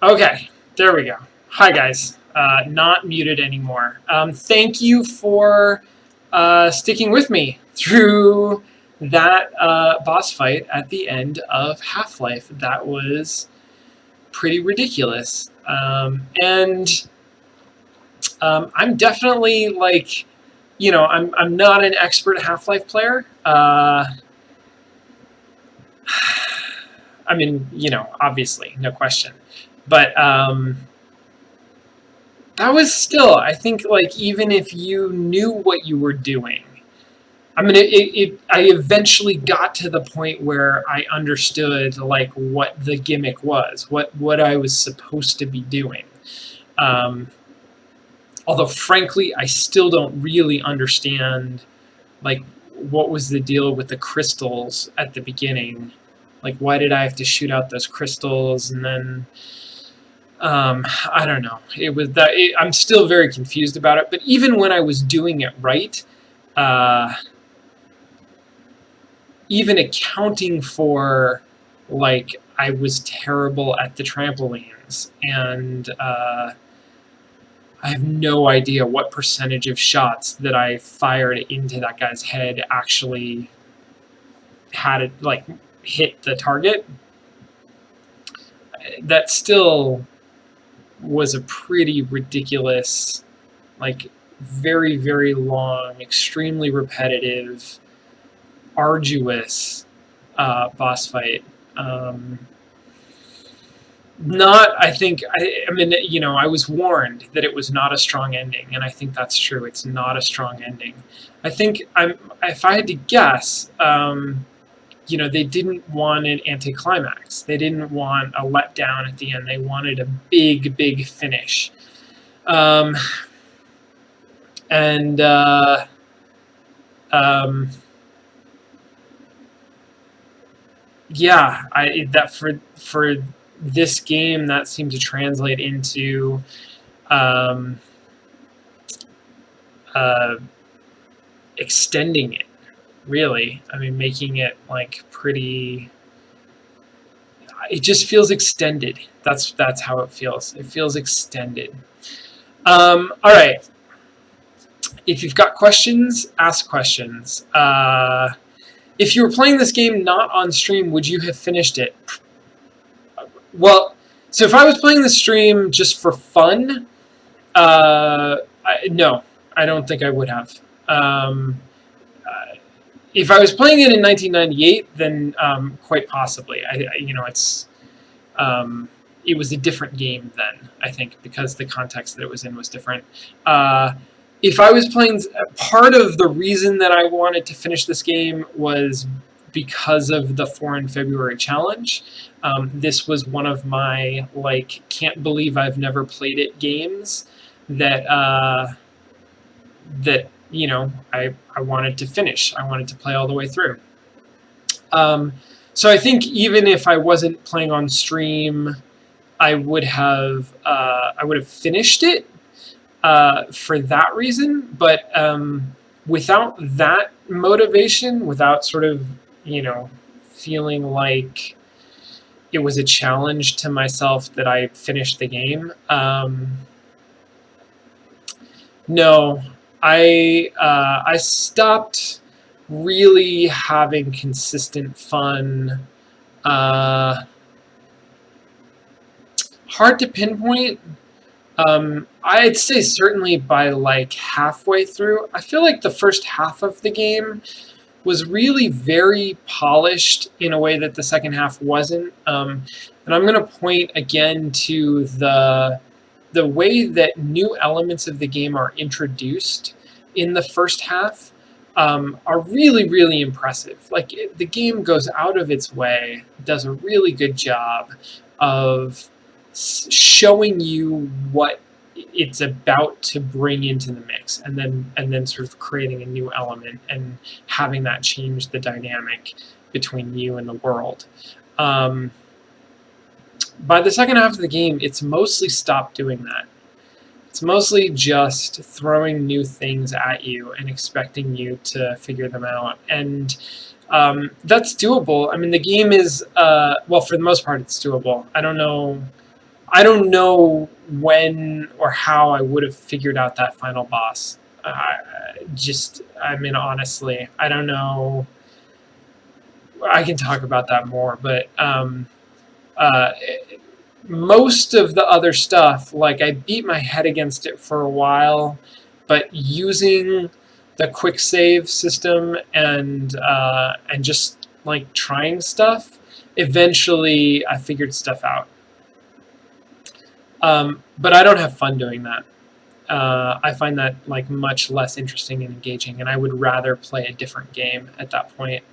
Okay, there we go. Hi, guys. Not muted anymore. Thank you for sticking with me through that boss fight at the end of Half-Life. That was pretty ridiculous. And I'm definitely like, I'm not an expert Half-Life player. I mean, obviously, no question. But that was still, I think, like, even if you knew what you were doing, I mean, I eventually got to the point where I understood, like, what the gimmick was, what I was supposed to be doing. Um, Although, frankly, I still don't really understand, like, what was the deal with the crystals at the beginning. Like, why did I have to shoot out those crystals and then I don't know. It was that I'm still very confused about it. But even when I was doing it right, uh, even accounting for, like, I was terrible at the trampolines, and I have no idea what percentage of shots that I fired into that guy's head actually had it, like, hit the target. That still was a pretty ridiculous, like, very, very long, extremely repetitive, arduous boss fight. Not, I think, I mean, I was warned that it was not a strong ending, and I think that's true. It's not a strong ending. I think if I had to guess, they didn't want an anticlimax. They didn't want a letdown at the end. They wanted a big, big finish. Um, and um, yeah, that for this game that seemed to translate into um, uh, extending it. Really, I mean, making it, like, pretty. It just feels extended. That's how it feels. It feels extended. All right. If you've got questions, ask questions. If you were playing this game not on stream, would you have finished it? Well, so if I was playing the stream just for fun, no, I don't think I would have. If I was playing it in 1998, then quite possibly. It was a different game then, I think, because the context that it was in was different. If I was playing, part of the reason that I wanted to finish this game was because of the 4 in February challenge. This was one of my, like, can't believe I've never played it games that I wanted to finish. I wanted to play all the way through. So I think even if I wasn't playing on stream, I would have finished it for that reason. But without that motivation, without sort of feeling like it was a challenge to myself that I finished the game, no, I stopped really having consistent fun. Uh, Hard to pinpoint. I'd say certainly by, like, halfway through. I feel like the first half of the game was really very polished in a way that the second half wasn't. And I'm going to point again to the way that new elements of the game are introduced in the first half are really, really impressive. Like, the game goes out of its way, does a really good job of showing you what it's about to bring into the mix, and then sort of creating a new element and having that change the dynamic between you and the world. By the second half of the game, it's mostly stopped doing that. It's mostly just throwing new things at you and expecting you to figure them out. And that's doable. I mean, the game is, well, for the most part, it's doable. I don't know I don't know when or how I would have figured out that final boss. I mean, honestly, I don't know. I can talk about that more, but uh, most of the other stuff, like I beat my head against it for a while, but using the quick save system and just like trying stuff, eventually I figured stuff out. But I don't have fun doing that. I find that like much less interesting and engaging, and I would rather play a different game at that point.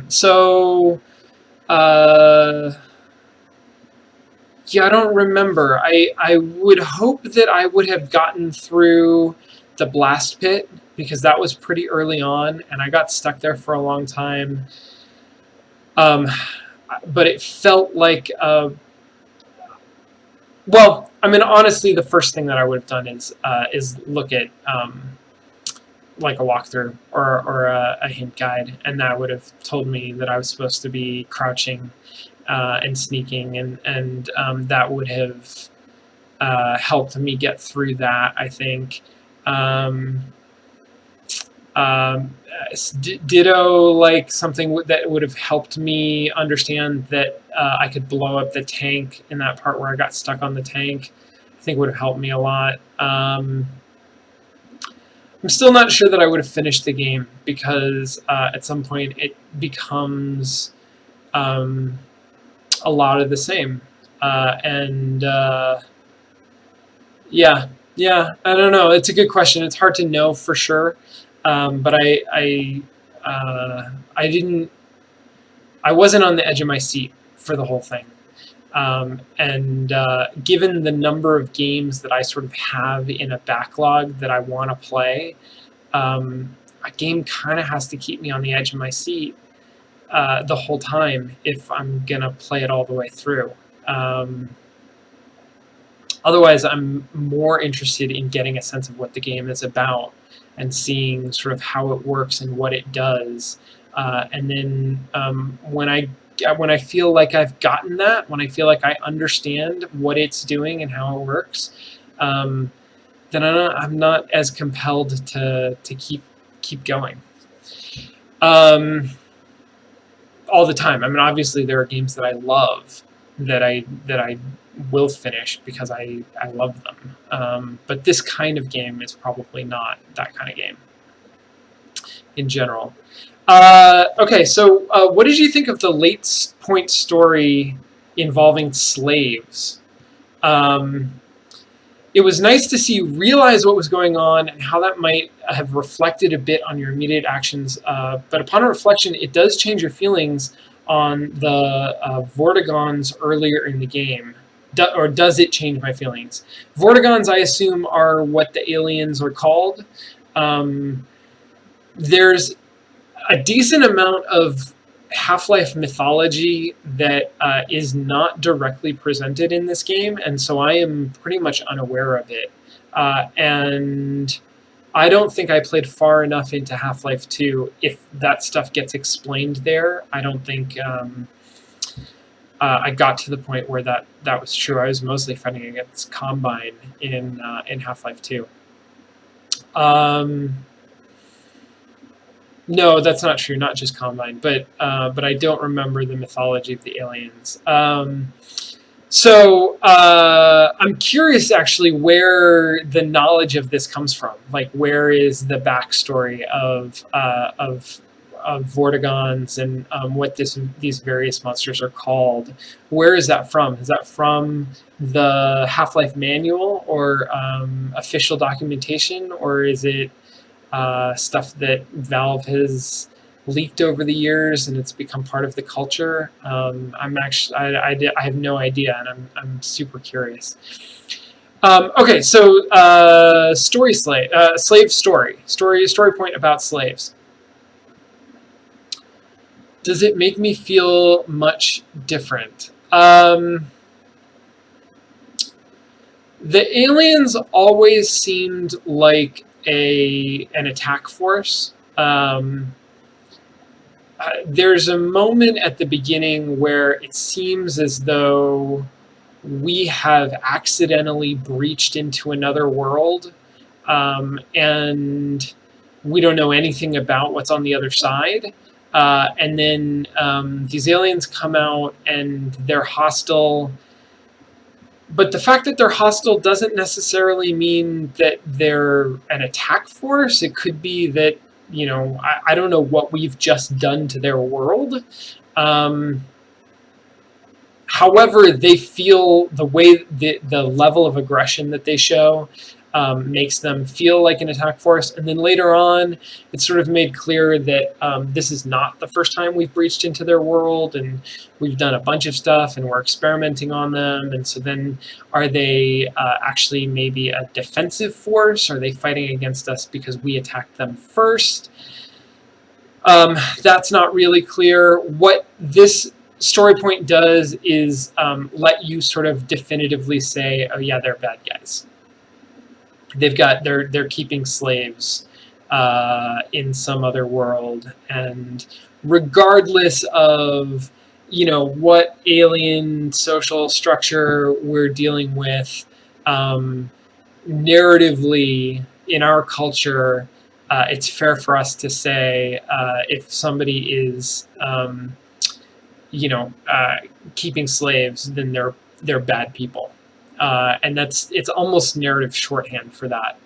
So uh, yeah, I don't remember. I would hope that I would have gotten through the blast pit because that was pretty early on, and I got stuck there for a long time. Um, but it felt like well, I mean, honestly, the first thing that I would have done is look at like a walkthrough or a hint guide, and that would have told me that I was supposed to be crouching and sneaking, and that would have helped me get through that, I think. Um, um, Ditto, like something that would have helped me understand that I could blow up the tank in that part where I got stuck on the tank. I think would have helped me a lot. I'm still not sure that I would have finished the game because at some point it becomes um, a lot of the same. And Yeah, yeah, I don't know. It's a good question. It's hard to know for sure, but I didn't. I wasn't on the edge of my seat for the whole thing. And given the number of games that I sort of have in a backlog that I want to play, a game kind of has to keep me on the edge of my seat the whole time if I'm gonna play it all the way through. Um, Otherwise, I'm more interested in getting a sense of what the game is about and seeing sort of how it works and what it does. And then when I feel like I've gotten that, when I feel like I understand what it's doing and how it works, um, then I'm not as compelled to keep going. Um, all the time. I mean, obviously there are games that I love that I will finish because I love them. But this kind of game is probably not that kind of game in general. Okay, so what did you think of the late point story involving slaves? Um, it was nice to see you realize what was going on and how that might have reflected a bit on your immediate actions. But upon reflection, it does change your feelings on the Vortigaunts earlier in the game. Or does it change my feelings? Vortigaunts, I assume, are what the aliens are called. Um, there's a decent amount of Half-Life mythology that is not directly presented in this game, and so I am pretty much unaware of it. And I don't think I played far enough into Half-Life 2. If that stuff gets explained there, I don't think I got to the point where that was true. I was mostly fighting against Combine in Half-Life 2. No, that's not true. Not just Combine, but I don't remember the mythology of the aliens. I'm curious actually where the knowledge of this comes from. Like, where is the backstory of Vortigaunts and what these various monsters are called? Where is that from? Is that from the Half-Life manual or official documentation, or is it stuff that Valve has leaked over the years and it's become part of the culture? I'm actually I have no idea, and I'm super curious. Okay, so slave story point about slaves. Does it make me feel much different? The aliens always seemed like an attack force. There's a moment at the beginning where it seems as though we have accidentally breached into another world, and we don't know anything about what's on the other side. And then these aliens come out and they're hostile. But the fact that they're hostile doesn't necessarily mean that they're an attack force. It could be that, I don't know what we've just done to their world. However, they feel the way the level of aggression that they show makes them feel like an attack force. And then later on, it's sort of made clear that this is not the first time we've breached into their world, and we've done a bunch of stuff, and we're experimenting on them. And so then, are they actually maybe a defensive force? Are they fighting against us because we attacked them first? That's not really clear. What this story point does is let you sort of definitively say, oh yeah, they're bad guys. They're keeping slaves in some other world, and regardless of what alien social structure we're dealing with, narratively in our culture, it's fair for us to say if somebody is keeping slaves, then they're bad people, and it's almost narrative shorthand for that.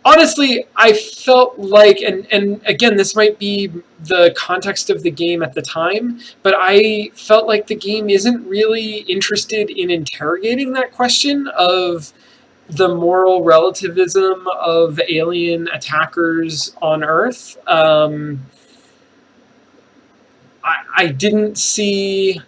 Honestly, I felt like, and again, this might be the context of the game at the time, but I felt like the game isn't really interested in interrogating that question of the moral relativism of alien attackers on Earth. I didn't see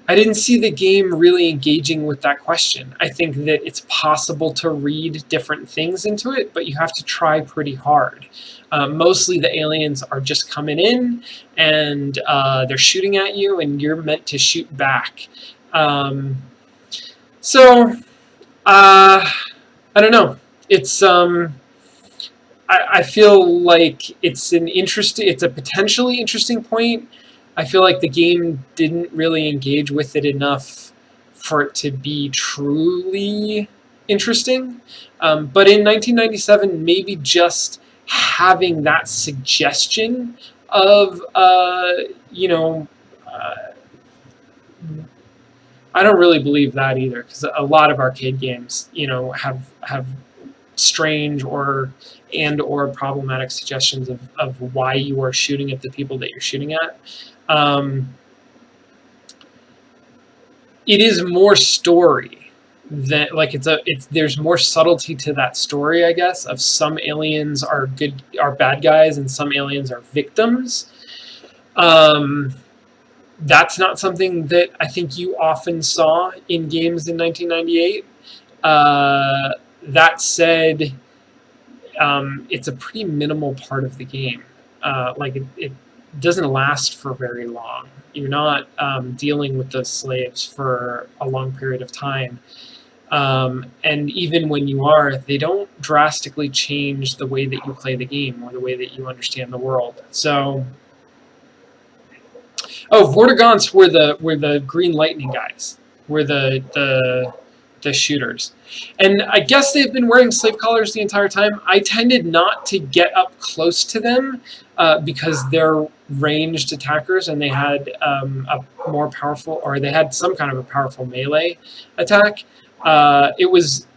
the game really engaging with that question. I think that it's possible to read different things into it, but you have to try pretty hard. Mostly the aliens are just coming in, and they're shooting at you, and you're meant to shoot back. So I don't know. It's I feel like it's a potentially interesting point. I feel like the game didn't really engage with it enough for it to be truly interesting. But in 1997, maybe just having that suggestion of, I don't really believe that either, because a lot of arcade games, have strange or problematic suggestions of why you are shooting at the people that you're shooting at. It is more story than there's more subtlety to that story, I guess, of some aliens are bad guys and some aliens are victims. That's not something that I think you often saw in games in 1998. That said, it's a pretty minimal part of the game. It doesn't last for very long. You're not dealing with those slaves for a long period of time. And even when you are, they don't drastically change the way that you play the game or the way that you understand the world. So, Vortigaunts were the Green Lightning guys. Were the shooters. And I guess they've been wearing slave collars the entire time. I tended not to get up close to them because they're ranged attackers, and they had a more powerful, or they had some kind of a powerful melee attack. It was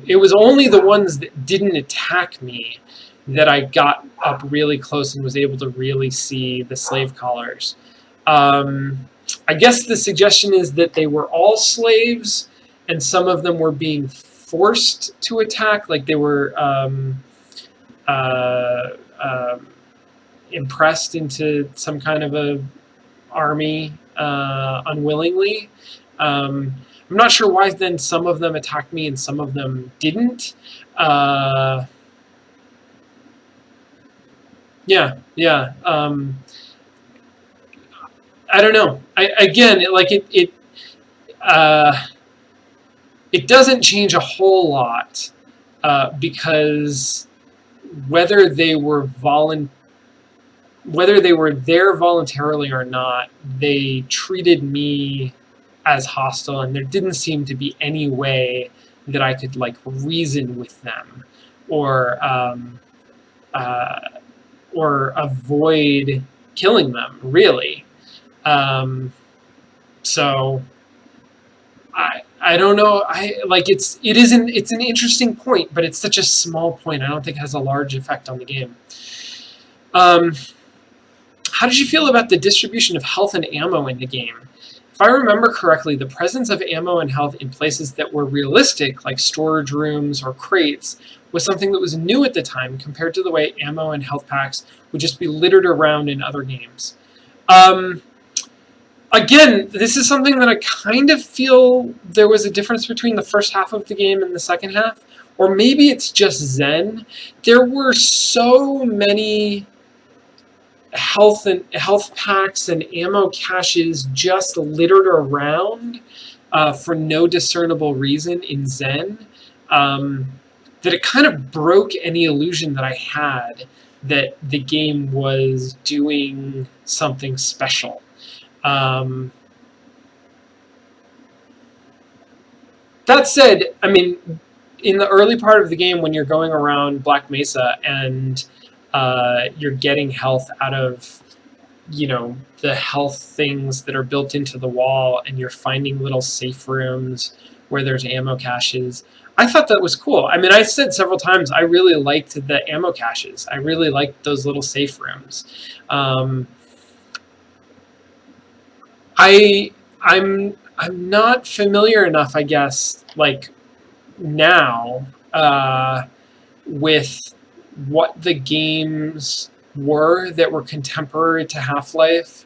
only the ones that didn't attack me that I got up really close and was able to really see the slave collars. I guess the suggestion is that they were all slaves, and some of them were being forced to attack, like they were impressed into some kind of a army unwillingly. I'm not sure why then some of them attacked me and some of them didn't. Yeah. I don't know. It doesn't change a whole lot because whether they were there voluntarily or not, they treated me as hostile, and there didn't seem to be any way that I could like reason with them or uh, or avoid killing them, really. Um, so I don't know. It's an interesting point, but it's such a small point. I don't think it has a large effect on the game. Um, how did you feel about the distribution of health and ammo in the game? If I remember correctly, the presence of ammo and health in places that were realistic, like storage rooms or crates, was something that was new at the time compared to the way ammo and health packs would just be littered around in other games. Um, Again, this is something that I kind of feel there was a difference between the first half of the game and the second half, or maybe it's just Zen. There were so many health packs and ammo caches just littered around for no discernible reason in Zen, that it kind of broke any illusion that I had that the game was doing something special. That said, I mean, in the early part of the game when you're going around Black Mesa and you're getting health out of, the health things that are built into the wall, and you're finding little safe rooms where there's ammo caches. I thought that was cool. I mean, I said several times I really liked the ammo caches. I really liked those little safe rooms. I'm not familiar enough, I guess, like now, with what the games were that were contemporary to Half-Life,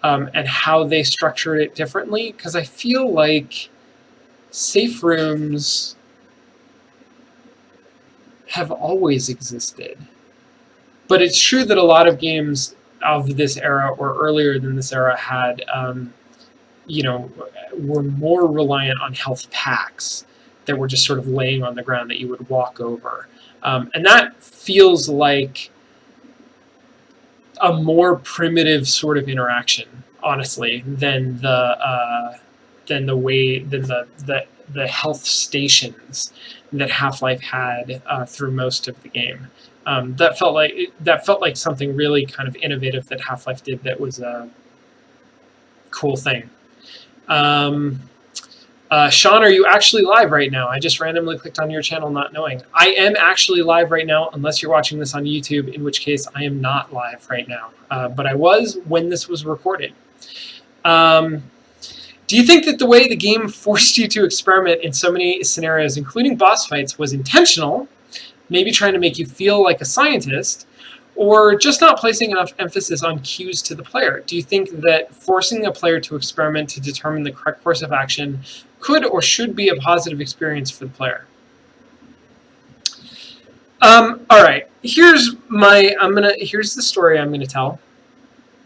and how they structured it differently, because I feel like safe rooms have always existed. But it's true that a lot of games of this era or earlier than this era had, were more reliant on health packs that were just sort of laying on the ground that you would walk over. And that feels like a more primitive sort of interaction, honestly, than the health stations that Half-Life had through most of the game. That felt like something really kind of innovative that Half-Life did. That was a cool thing. Sean, are you actually live right now? I just randomly clicked on your channel not knowing. I am actually live right now, unless you're watching this on YouTube, in which case I am not live right now. But I was when this was recorded. Do you think that the way the game forced you to experiment in so many scenarios, including boss fights, was intentional, maybe trying to make you feel like a scientist, or just not placing enough emphasis on cues to the player? Do you think that forcing a player to experiment to determine the correct course of action could or should be a positive experience for the player? All right. Here's the story I'm gonna tell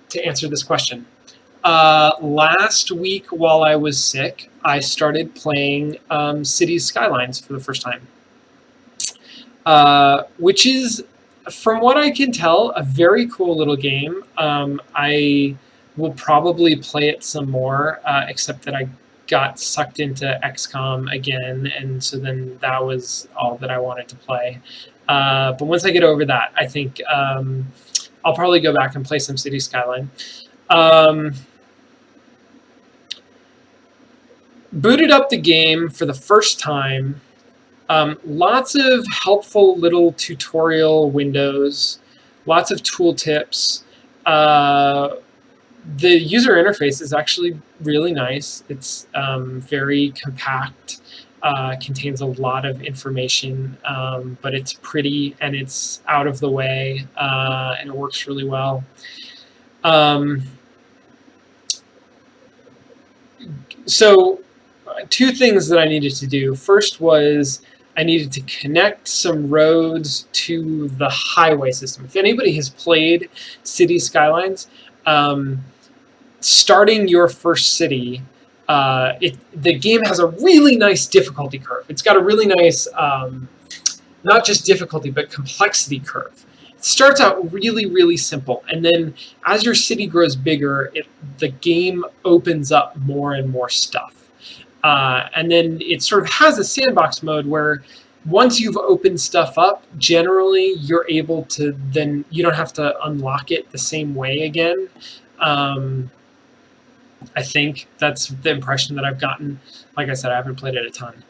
to answer this question. Last week, while I was sick, I started playing Cities Skylines for the first time, which is, from what I can tell, a very cool little game. I will probably play it some more, except that I got sucked into XCOM again, and so then that was all that I wanted to play. But once I get over that, I think I'll probably go back and play some Cities Skyline. Booted up the game for the first time. Lots of helpful little tutorial windows, lots of tooltips. The user interface is actually really nice. It's very compact, contains a lot of information, but it's pretty and it's out of the way, and it works really well. So two things that I needed to do. First was I needed to connect some roads to the highway system. If anybody has played City Skylines, starting your first city, the game has a really nice difficulty curve. It's got a really nice, not just difficulty, but complexity curve. starts out really, really simple, and then as your city grows bigger, the game opens up more and more stuff. And then it sort of has a sandbox mode where once you've opened stuff up, generally you're able to then, you don't have to unlock it the same way again. I think that's the impression that I've gotten. Like I said, I haven't played it a ton.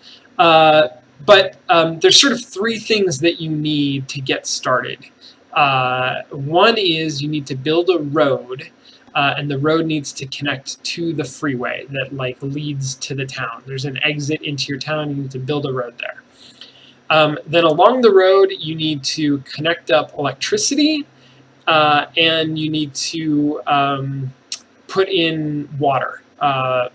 But there's sort of three things that you need to get started. One is you need to build a road, and the road needs to connect to the freeway that like leads to the town. There's an exit into your town. You need to build a road there. Then along the road, you need to connect up electricity, and you need to put in water,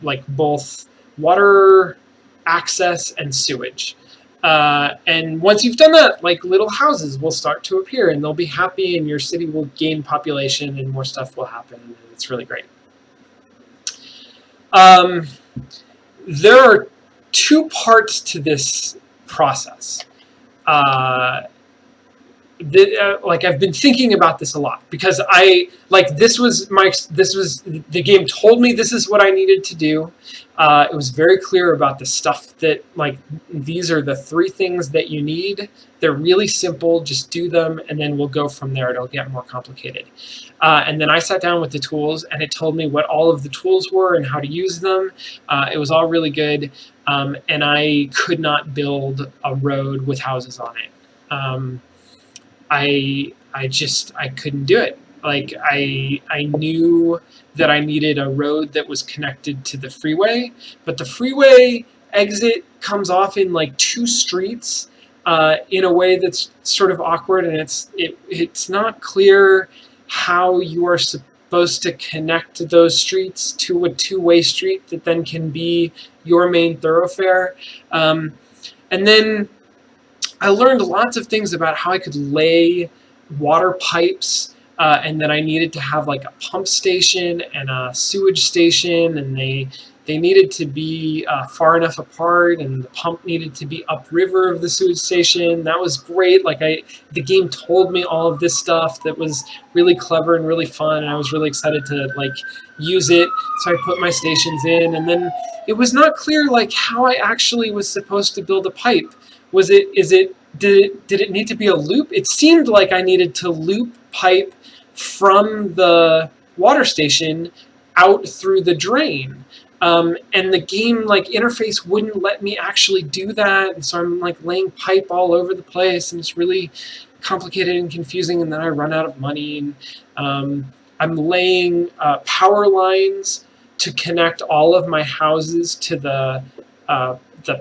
like both water access and sewage. And once you've done that, like little houses will start to appear and they'll be happy and your city will gain population and more stuff will happen. And it's really great. There are two parts to this process. Like I've been thinking about this a lot because this was the game told me this is what I needed to do. It was very clear about the stuff that like these are the three things that you need. They're really simple, just do them and then we'll go from there. It'll get more complicated. And then I sat down with the tools and it told me what all of the tools were and how to use them. It was all really good, and I could not build a road with houses on it. I couldn't do it. Like I knew that I needed a road that was connected to the freeway, but the freeway exit comes off in like two streets in a way that's sort of awkward, and it's not clear how you are supposed to connect those streets to a two-way street that then can be your main thoroughfare. And then I learned lots of things about how I could lay water pipes, and that I needed to have like a pump station and a sewage station, and they needed to be far enough apart, and the pump needed to be upriver of the sewage station. That was great. Like the game told me all of this stuff that was really clever and really fun, and I was really excited to like use it. So I put my stations in, and then it was not clear like how I actually was supposed to build a pipe. Did it need to be a loop? It seemed like I needed to loop pipe from the water station out through the drain. And the game like interface wouldn't let me actually do that. And so I'm like laying pipe all over the place and it's really complicated and confusing. And then I run out of money. And I'm laying power lines to connect all of my houses to the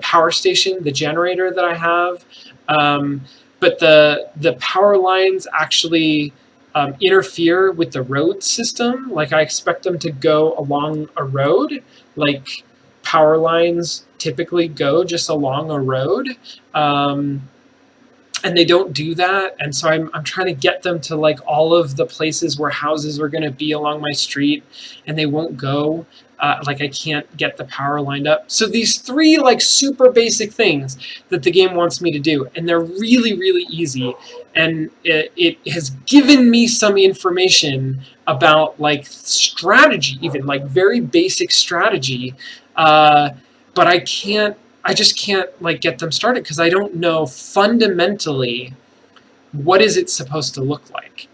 power station, the generator that I have. But the power lines actually interfere with the road system. Like I expect them to go along a road, like power lines typically go just along a road. And they don't do that. And so I'm trying to get them to like all of the places where houses are going to be along my street, and they won't go. Like I can't get the power lined up. So these three like super basic things that the game wants me to do, and they're really, really easy. And it has given me some information about like strategy, even like very basic strategy. But I just can't like get them started because I don't know fundamentally what is it supposed to look like.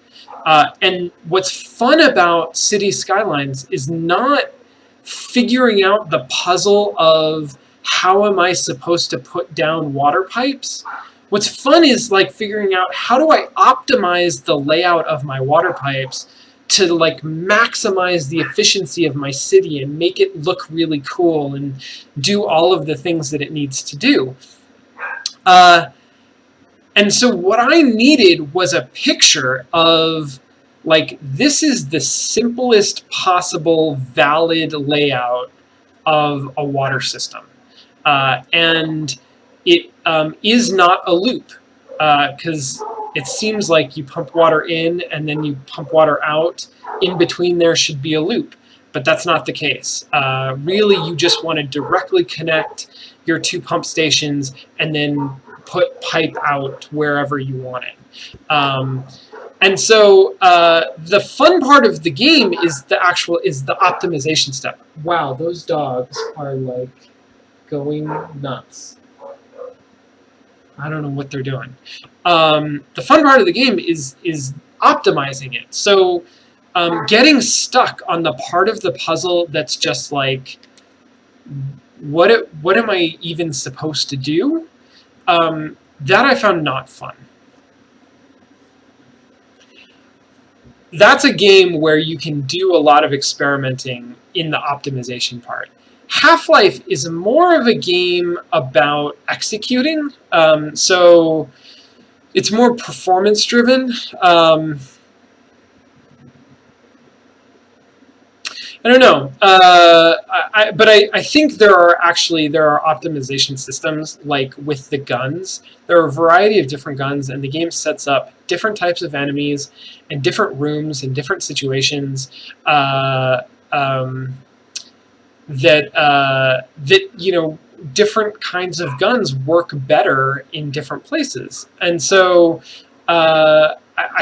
And what's fun about City Skylines is not figuring out the puzzle of how am I supposed to put down water pipes. What's fun is like figuring out how do I optimize the layout of my water pipes to like maximize the efficiency of my city and make it look really cool and do all of the things that it needs to do. And so what I needed was a picture of like, this is the simplest possible valid layout of a water system. And it is not a loop, because it seems like you pump water in and then you pump water out. In between there should be a loop, but that's not the case. Really, you just want to directly connect your two pump stations and then put pipe out wherever you want it. And so the fun part of the game is the optimization step. Wow, those dogs are like going nuts. I don't know what they're doing. The fun part of the game is optimizing it. So getting stuck on the part of the puzzle that's just like, what am I even supposed to do? That I found not fun. That's a game where you can do a lot of experimenting in the optimization part. Half-Life is more of a game about executing, so it's more performance driven. I don't know, but I think there are optimization systems like with the guns. There are a variety of different guns, and the game sets up different types of enemies and different rooms and different situations that different kinds of guns work better in different places, and so I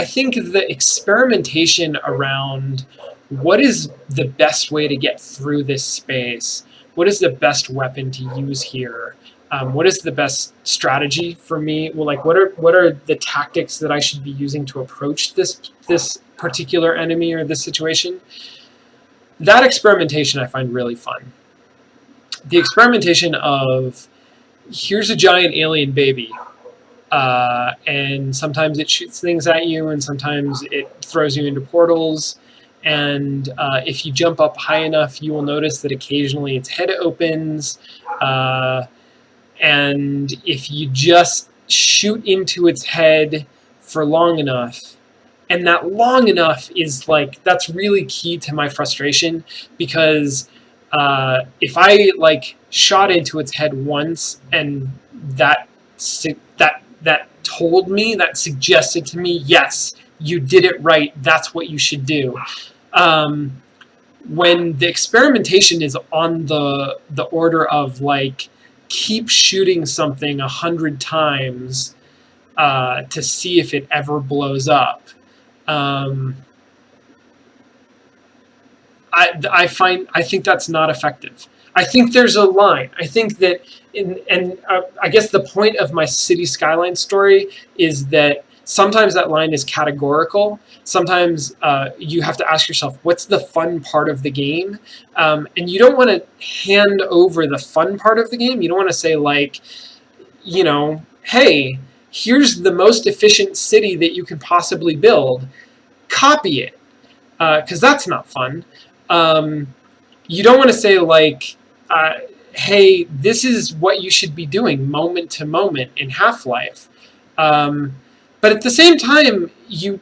think the experimentation around what is the best way to get through this space, what is the best weapon to use here, what is the best strategy for me, well, like what are the tactics that I should be using to approach this particular enemy or this situation. That experimentation I find really fun. The experimentation of, here's a giant alien baby, and sometimes it shoots things at you, and sometimes it throws you into portals. And if you jump up high enough, you will notice that occasionally its head opens. And if you just shoot into its head for long enough, and that long enough is like, that's really key to my frustration, because if I like shot into its head once and that told me, that suggested to me, yes, you did it right, that's what you should do. When the experimentation is on the order of like, keep shooting something 100 times to see if it ever blows up, I think that's not effective. I think there's a line. I think that, I guess the point of my City Skylines story is that sometimes that line is categorical. Sometimes you have to ask yourself, what's the fun part of the game? And you don't want to hand over the fun part of the game. You don't want to say like, hey, here's the most efficient city that you can possibly build. Copy it, because that's not fun. You don't want to say like, hey, this is what you should be doing moment to moment in Half-Life. But at the same time, you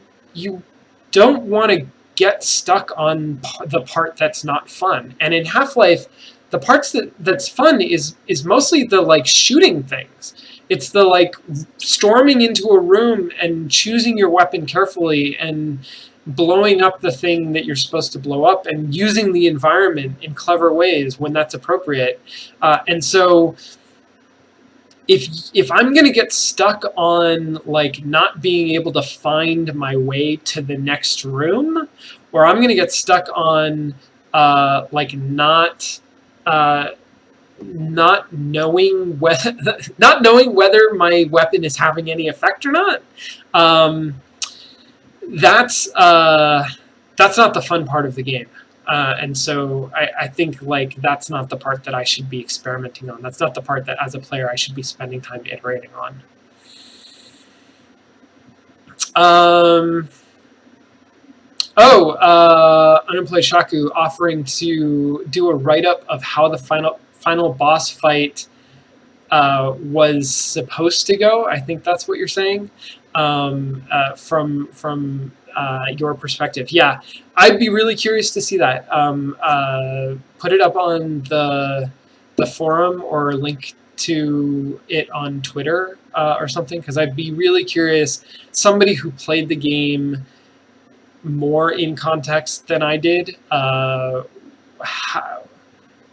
don't want to get stuck on the part that's not fun. And in Half-Life, the parts that's fun is mostly the like shooting things. It's the like storming into a room and choosing your weapon carefully and blowing up the thing that you're supposed to blow up and using the environment in clever ways when that's appropriate. And so if I'm going to get stuck on like not being able to find my way to the next room, or I'm going to get stuck on like not knowing whether my weapon is having any effect or not, that's not the fun part of the game. And so I think like that's not the part that I should be experimenting on. That's not the part that as a player I should be spending time iterating on. Unemployed Shaku offering to do a write-up of how the final boss fight was supposed to go. I think that's what you're saying, from your perspective. Yeah, I'd be really curious to see that. Put it up on the forum or link to it on Twitter or something, because I'd be really curious. Somebody who played the game more in context than I did.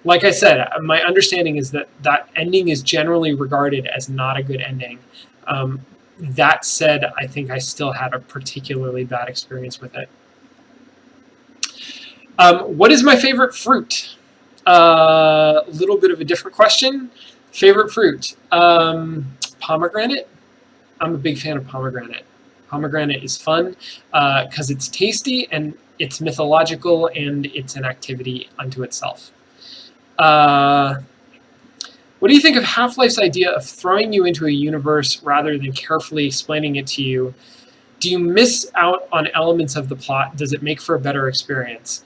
Like I said, my understanding is that ending is generally regarded as not a good ending. That said, I think I still had a particularly bad experience with it. What is my favorite fruit? A little bit of a different question. Favorite fruit? Pomegranate. I'm a big fan of pomegranate. Pomegranate is fun because it's tasty and it's mythological and it's an activity unto itself. Uh, what do you think of Half-Life's idea of throwing you into a universe rather than carefully explaining it to you? Do you miss out on elements of the plot? Does it make for a better experience?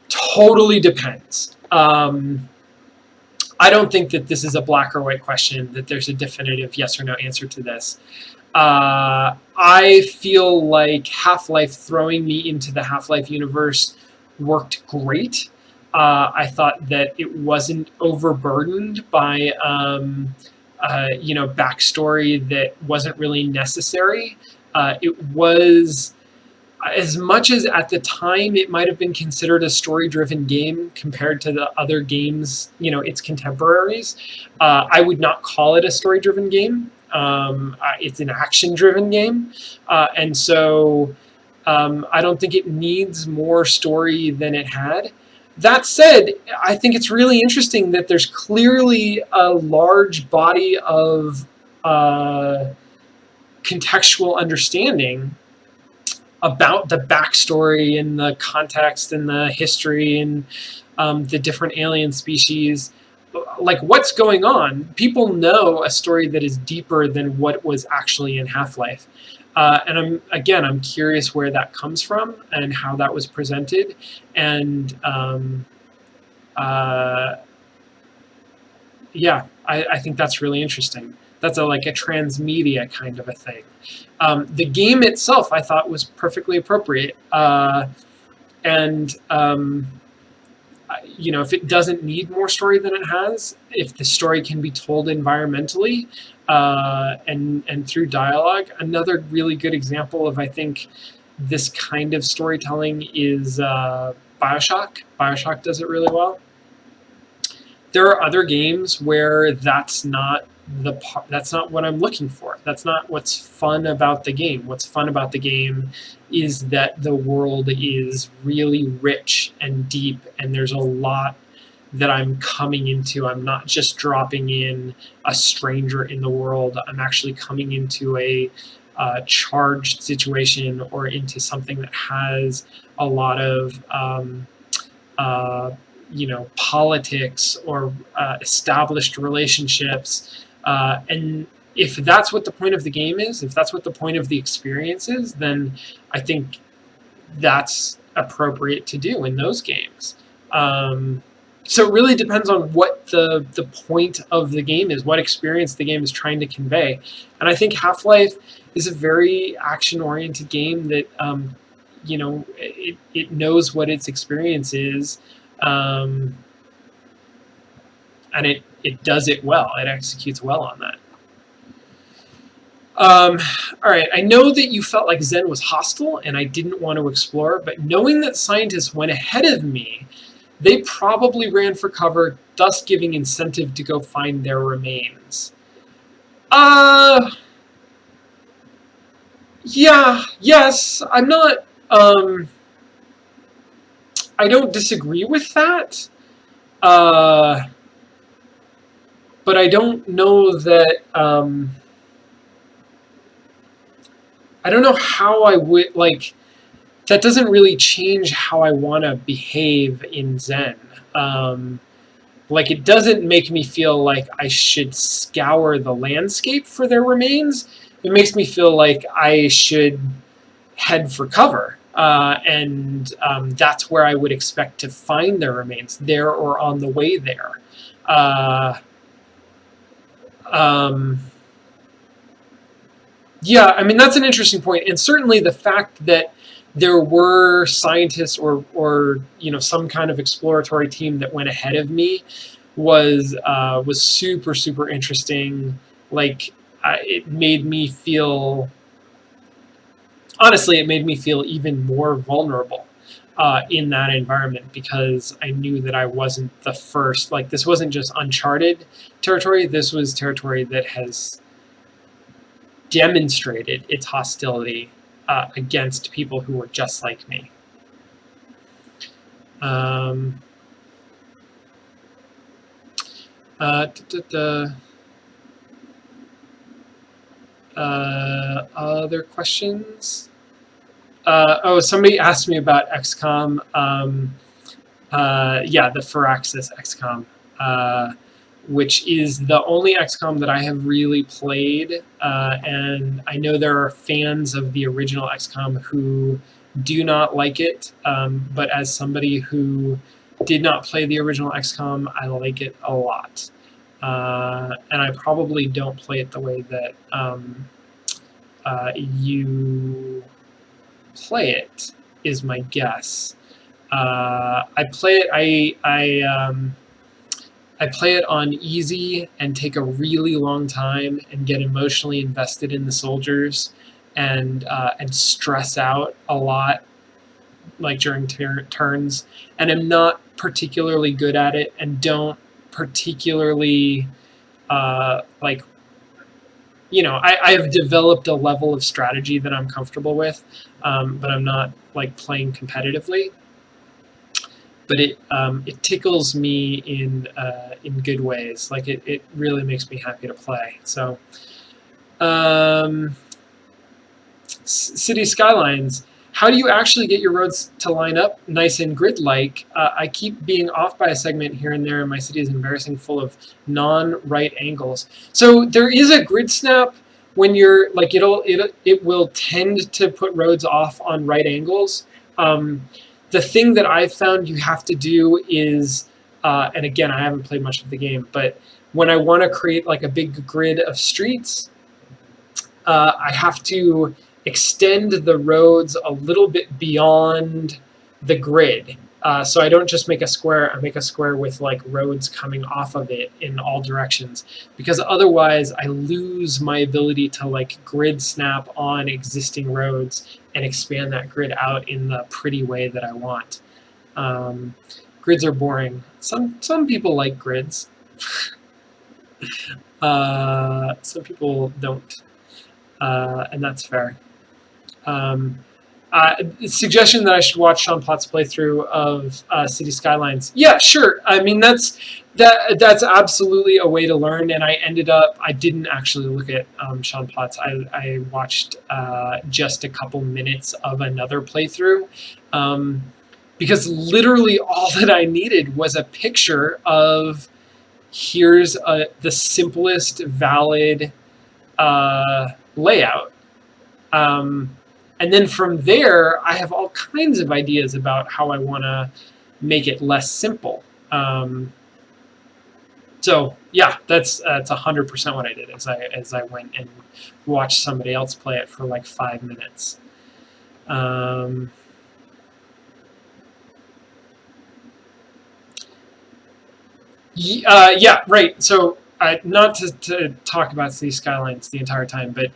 Totally depends. I don't think that this is a black or white question, that there's a definitive yes or no answer to this. I feel like Half-Life throwing me into the Half-Life universe worked great. I thought that it wasn't overburdened by backstory that wasn't really necessary. It was, as much as at the time it might have been considered a story-driven game compared to the other games, its contemporaries, I would not call it a story-driven game. It's an action-driven game, and so I don't think it needs more story than it had. That said, I think it's really interesting that there's clearly a large body of contextual understanding about the backstory and the context and the history and the different alien species. Like, what's going on? People know a story that is deeper than what was actually in Half-Life. And I'm curious where that comes from and how that was presented. And I think that's really interesting. That's like a transmedia kind of a thing. The game itself, I thought, was perfectly appropriate. If it doesn't need more story than it has, if the story can be told environmentally and through dialogue, another really good example of, I think, this kind of storytelling is Bioshock. Bioshock does it really well. There are other games where that's not what I'm looking for. That's not what's fun about the game. What's fun about the game is that the world is really rich and deep, and there's a lot that I'm coming into. I'm not just dropping in a stranger in the world. I'm actually coming into a charged situation or into something that has a lot of politics or established relationships. And if that's what the point of the game is, if that's what the point of the experience is, then I think that's appropriate to do in those games. So it really depends on what the point of the game is, what experience the game is trying to convey. And I think Half-Life is a very action-oriented game that, it knows what its experience is. And it does it well. It executes well on that. All right, I know that you felt like Zen was hostile and I didn't want to explore, but knowing that scientists went ahead of me, they probably ran for cover, thus giving incentive to go find their remains. Yes, I'm not, I don't disagree with that. But I don't know that, I don't know how I would, that doesn't really change how I want to behave in Zen. It doesn't make me feel like I should scour the landscape for their remains. It makes me feel like I should head for cover. And that's where I would expect to find their remains, there or on the way there. Yeah, I mean, that's an interesting point. And certainly the fact that there were scientists or some kind of exploratory team that went ahead of me was super, super interesting. It made me feel, honestly, it made me feel even more vulnerable in that environment, because I knew that I wasn't the first. This wasn't just uncharted territory. This was territory that has demonstrated its hostility against people who were just like me. Other questions? Somebody asked me about XCOM. Yeah, the Firaxis XCOM, which is the only XCOM that I have really played. And I know there are fans of the original XCOM who do not like it. But as somebody who did not play the original XCOM, I like it a lot. And I probably don't play it the way that you play it, is my guess. I play it. I play it on easy and take a really long time and get emotionally invested in the soldiers and stress out a lot, like during turns. And I'm not particularly good at it and don't particularly like. I have developed a level of strategy that I'm comfortable with, but I'm not like playing competitively. But it tickles me in good ways. Like it really makes me happy to play. So, City Skylines. How do you actually get your roads to line up nice and grid-like? I keep being off by a segment here and there, and my city is embarrassing full of non-right angles. So there is a grid snap when you're like it will tend to put roads off on right angles. The thing that I've found you have to do is, and again, I haven't played much of the game, but when I want to create like a big grid of streets, I have to extend the roads a little bit beyond the grid. So I don't just make a square, I make a square with like roads coming off of it in all directions, because otherwise I lose my ability to like grid snap on existing roads and expand that grid out in the pretty way that I want. Grids are boring. Some people like grids. Some people don't, and that's fair. Suggestion that I should watch Sean Potts playthrough of City Skylines. Yeah, sure. I mean, that's absolutely a way to learn. And I didn't actually look at Sean Potts. I watched just a couple minutes of another playthrough, because literally all that I needed was a picture of here's the simplest valid layout. And then from there, I have all kinds of ideas about how I want to make it less simple. So yeah, that's 100% what I did as I went and watched somebody else play it for like 5 minutes. Yeah, right. So not to talk about City Skylines the entire time, but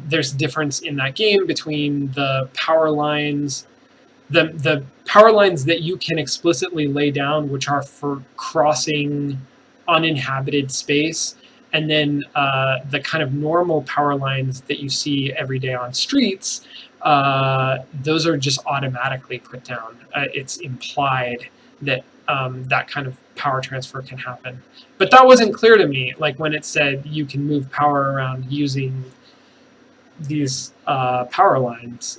there's a difference in that game between the power lines, the power lines that you can explicitly lay down, which are for crossing uninhabited space, and then the kind of normal power lines that you see every day on streets. Those are just automatically put down. It's implied that that kind of power transfer can happen. But that wasn't clear to me, like when it said you can move power around using these power lines.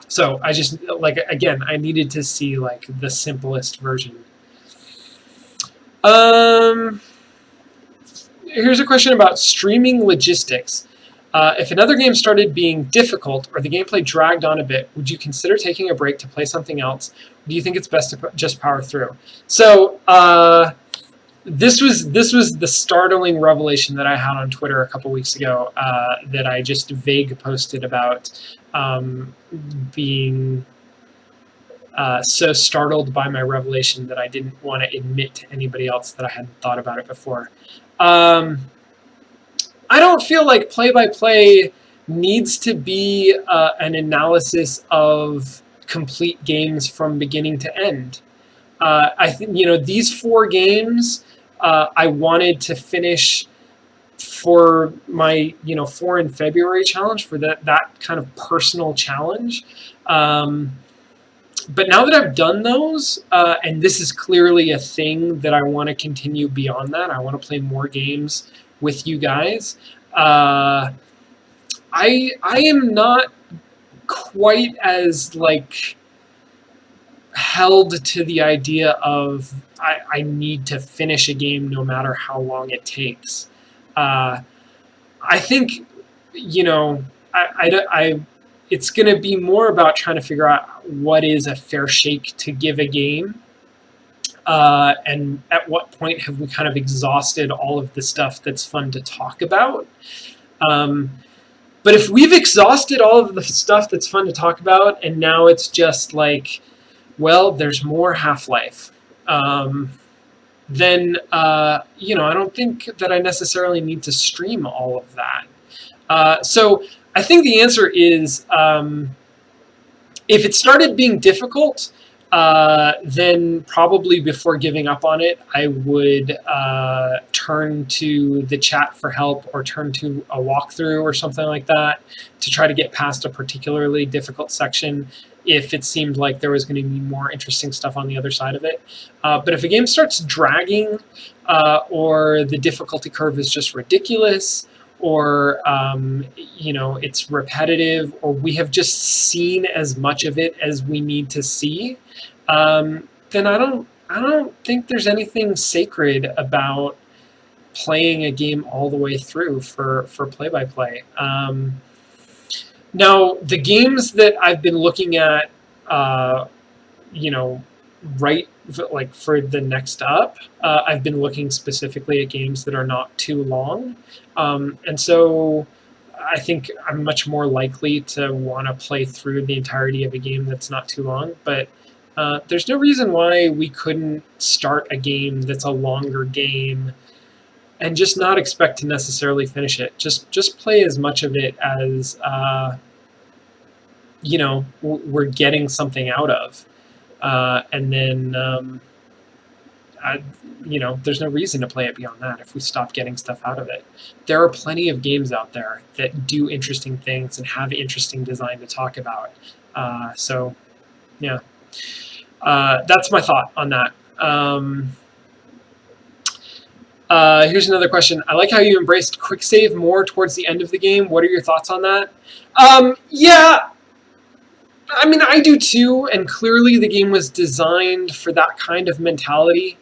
So I just, like, again, I needed to see like the simplest version. Here's a question about streaming logistics. If another game started being difficult or the gameplay dragged on a bit, would you consider taking a break to play something else? Or do you think it's best to just power through? So this was the startling revelation that I had on Twitter a couple weeks ago, that I just vague posted about being so startled by my revelation that I didn't want to admit to anybody else that I hadn't thought about it before. I don't feel like play-by-play needs to be an analysis of complete games from beginning to end. I think, these 4 games, I wanted to finish for my 4 in February challenge, for that kind of personal challenge. But now that I've done those, and this is clearly a thing that I want to continue beyond that, I want to play more games with you guys. I am not quite as like held to the idea of I need to finish a game no matter how long it takes. I think I it's going to be more about trying to figure out what is a fair shake to give a game, and at what point have we kind of exhausted all of the stuff that's fun to talk about. But if we've exhausted all of the stuff that's fun to talk about, and now it's just like, well, there's more Half-Life, then I don't think that I necessarily need to stream all of that. So I think the answer is, if it started being difficult, then probably before giving up on it, I would turn to the chat for help, or turn to a walkthrough or something like that to try to get past a particularly difficult section, if it seemed like there was going to be more interesting stuff on the other side of it. But if a game starts dragging, or the difficulty curve is just ridiculous, or it's repetitive, or we have just seen as much of it as we need to see, then I don't think there's anything sacred about playing a game all the way through for play-by-play. Now, the games that I've been looking at, right, like for the next up, I've been looking specifically at games that are not too long, and so I think I'm much more likely to want to play through the entirety of a game that's not too long. But there's no reason why we couldn't start a game that's a longer game and just not expect to necessarily finish it. Just play as much of it as we're getting something out of, and then there's no reason to play it beyond that if we stop getting stuff out of it. There are plenty of games out there that do interesting things and have interesting design to talk about. So yeah, that's my thought on that. Here's another question. I like how you embraced quick save more towards the end of the game. What are your thoughts on that? Yeah, I mean, I do too, and clearly the game was designed for that kind of mentality.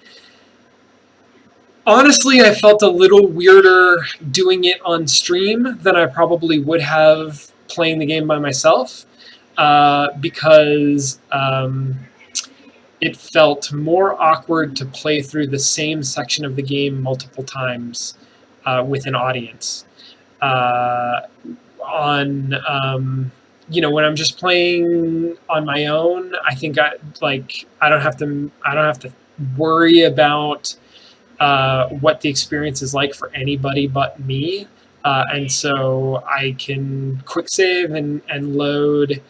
Honestly, I felt a little weirder doing it on stream than I probably would have playing the game by myself, because it felt more awkward to play through the same section of the game multiple times with an audience. When I'm just playing on my own, I think I don't have to worry about what the experience is like for anybody but me, and so I can quick save and load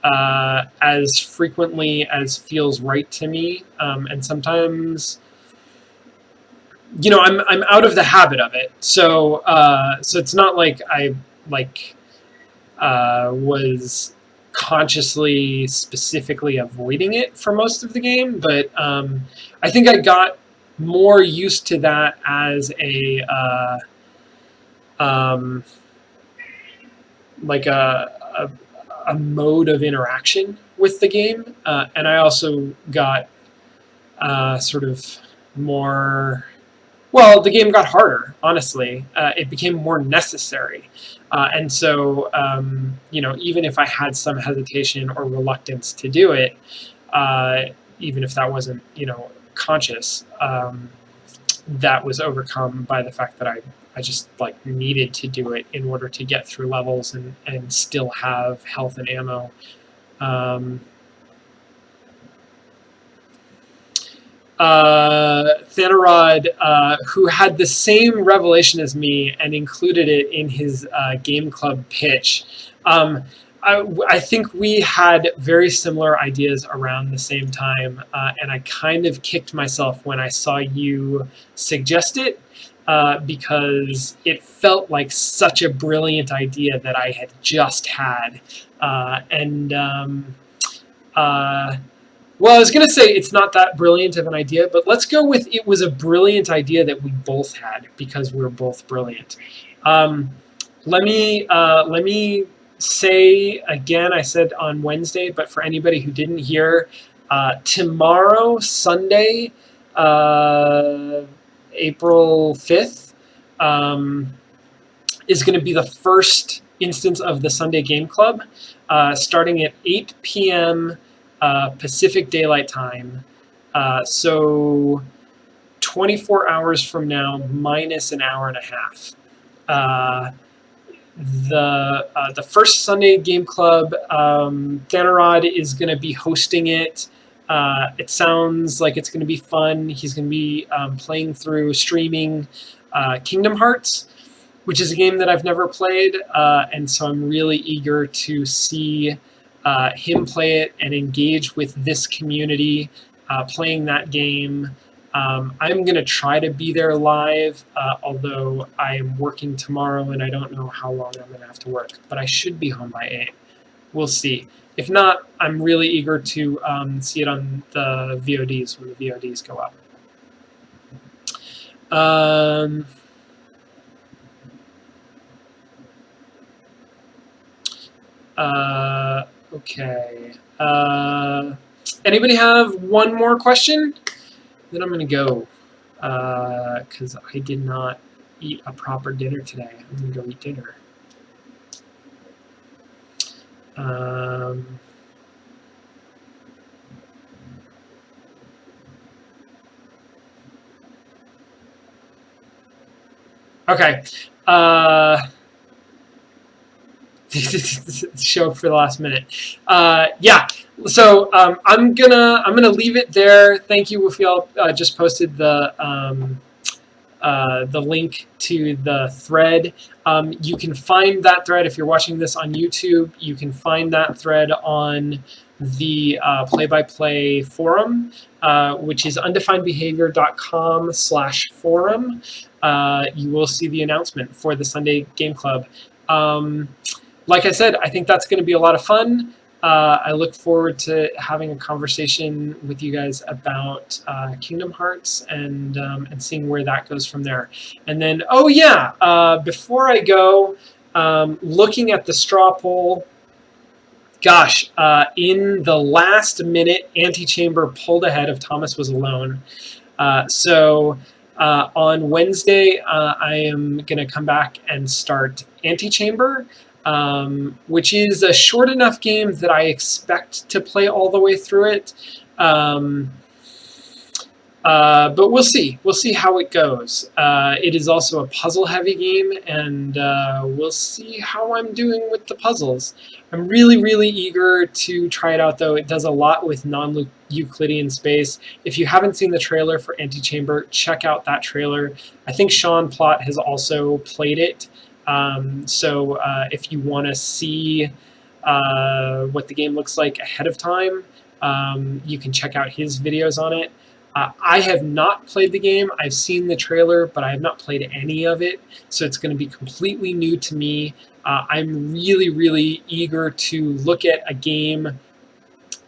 as frequently as feels right to me, and sometimes I'm out of the habit of it, so it's not like I was consciously specifically avoiding it for most of the game, but I think I got more used to that as a mode of interaction with the game, and I also got sort of more. Well, the game got harder, honestly. It became more necessary. And so, even if I had some hesitation or reluctance to do it, even if that wasn't, conscious, that was overcome by the fact that I just needed to do it in order to get through levels and still have health and ammo. Thanarod, who had the same revelation as me and included it in his game club pitch. I think we had very similar ideas around the same time, and I kind of kicked myself when I saw you suggest it, because it felt like such a brilliant idea that I had just had. Well, I was going to say it's not that brilliant of an idea, but let's go with it was a brilliant idea that we both had because we're both brilliant. Let me say again, I said on Wednesday, but for anybody who didn't hear, tomorrow, Sunday, April 5th, is going to be the first instance of the Sunday Game Club, starting at 8 p.m. Pacific Daylight Time. So 24 hours from now, minus an hour and a half. The first Sunday Game Club, Thanarod is going to be hosting it. It sounds like it's going to be fun. He's going to be streaming Kingdom Hearts, which is a game that I've never played, and so I'm really eager to see him play it and engage with this community playing that game. I'm going to try to be there live, although I am working tomorrow and I don't know how long I'm going to have to work, but I should be home by 8. We'll see. If not, I'm really eager to see it on the VODs when the VODs go up. Okay. Anybody have one more question? Then I'm going to go, because I did not eat a proper dinner today. I'm going to go eat dinner. Okay. Show up for the last minute. Yeah. So I'm gonna leave it there. Thank you if y'all just posted the link to the thread. You can find that thread if you're watching this on YouTube. You can find that thread on the play-by-play forum, which is undefinedbehavior.com/forum. You will see the announcement for the Sunday Game Club. Like I said, I think that's going to be a lot of fun. I look forward to having a conversation with you guys about Kingdom Hearts and seeing where that goes from there. And then, oh yeah, before I go, looking at the straw poll, gosh, in the last minute, Antichamber pulled ahead of Thomas Was Alone. So on Wednesday, I am going to come back and start Antichamber. Which is a short enough game that I expect to play all the way through it. But we'll see. We'll see how it goes. It is also a puzzle-heavy game, and we'll see how I'm doing with the puzzles. I'm really, really eager to try it out, though. It does a lot with non-Euclidean space. If you haven't seen the trailer for Antichamber, check out that trailer. I think Sean Plott has also played it. So if you want to see what the game looks like ahead of time, you can check out his videos on it. I have not played the game. I've seen the trailer, but I have not played any of it, so it's going to be completely new to me. I'm really, really eager to look at a game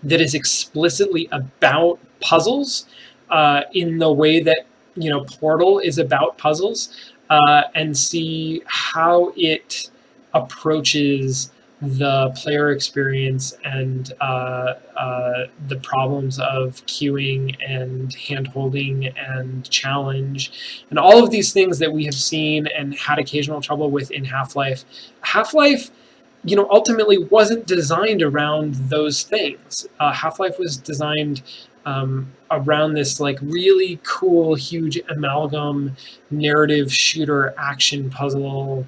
that is explicitly about puzzles in the way that, you know, Portal is about puzzles. And see how it approaches the player experience and the problems of queuing and hand-holding and challenge and all of these things that we have seen and had occasional trouble with in Half-Life. Half-Life, you know, ultimately wasn't designed around those things. Half-Life was designed around this like really cool, huge amalgam narrative shooter action puzzle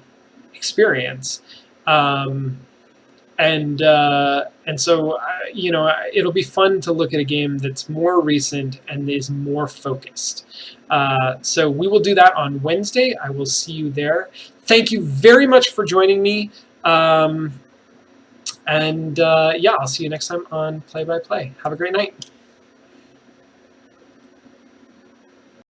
experience, and so you know, it'll be fun to look at a game that's more recent and is more focused. So we will do that on Wednesday. I will see you there. Thank you very much for joining me. Yeah, I'll see you next time on Play by Play. Have a great night.